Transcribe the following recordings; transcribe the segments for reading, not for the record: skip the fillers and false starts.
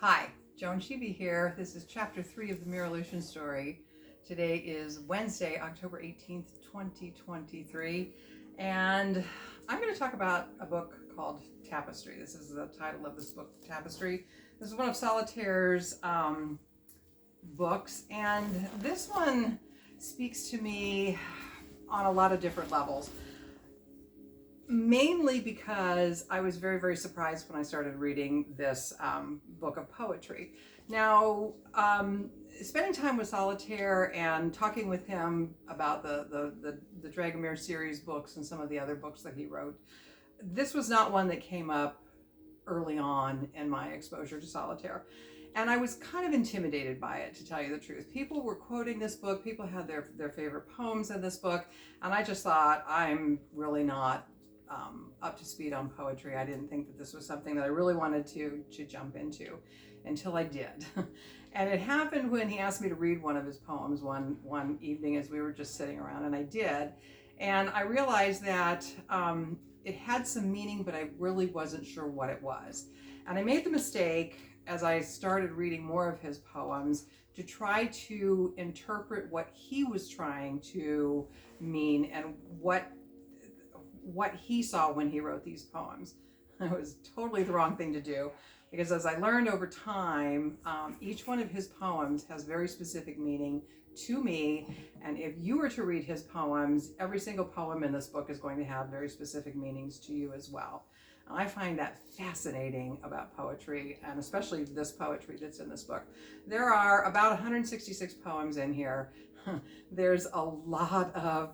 Hi, Joan Sheeby here. This is chapter 3 of the MiraLucian story. Today is Wednesday, October 18th, 2023, and I'm going to talk about a book called Tapestry. This is the title of this book, Tapestry. This is one of Solitaire's books, and this one speaks to me on a lot of different levels. Mainly because I was very, very surprised when I started reading this book of poetry. Now, spending time with Solitaire and talking with him about the Dragomir series books and some of the other books that he wrote, this was not one that came up early on in my exposure to Solitaire. And I was kind of intimidated by it, to tell you the truth. People were quoting this book, people had their favorite poems in this book, and I just thought, I'm really not up to speed on poetry. I didn't think that this was something that I really wanted to jump into until I did. And it happened when he asked me to read one of his poems one evening as we were just sitting around, and I did. And I realized that it had some meaning, but I really wasn't sure what it was. And I made the mistake, as I started reading more of his poems, to try to interpret what he was trying to mean and what he saw when he wrote these poems. It was totally the wrong thing to do, because as I learned over time, each one of his poems has very specific meaning to me, and if you were to read his poems, every single poem in this book is going to have very specific meanings to you as well. I find that fascinating about poetry, and especially this poetry that's in this book. There are about 166 poems in here. There's a lot of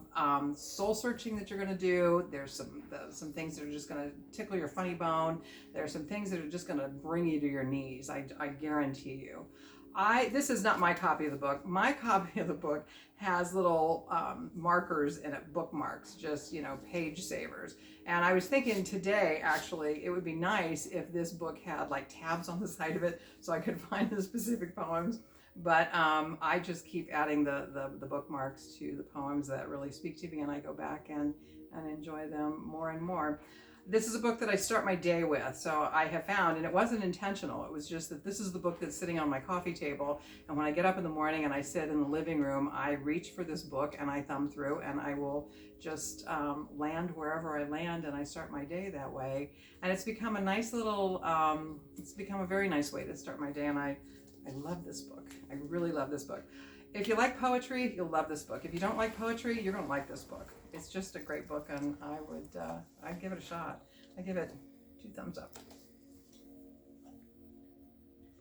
soul searching that you're going to do. There's some things that are just going to tickle your funny bone. There's some things that are just going to bring you to your knees. I guarantee you. This is not my copy of the book. My copy of the book has little markers in it, bookmarks, just, page savers. And I was thinking today, actually, it would be nice if this book had like tabs on the side of it so I could find the specific poems. But I just keep adding the bookmarks to the poems that really speak to me, and I go back and enjoy them more and more. This is a book that I start my day with, so I have found, and it wasn't intentional, it was just that this is the book that's sitting on my coffee table, and when I get up in the morning and I sit in the living room, I reach for this book and I thumb through, and I will just land wherever I land, and I start my day that way. And it's become a nice little, it's become a very nice way to start my day, and I love this book. I really love this book. If you like poetry, you'll love this book. If you don't like poetry, you're going to like this book. It's just a great book, and I'd give it a shot. I give it 2 thumbs up.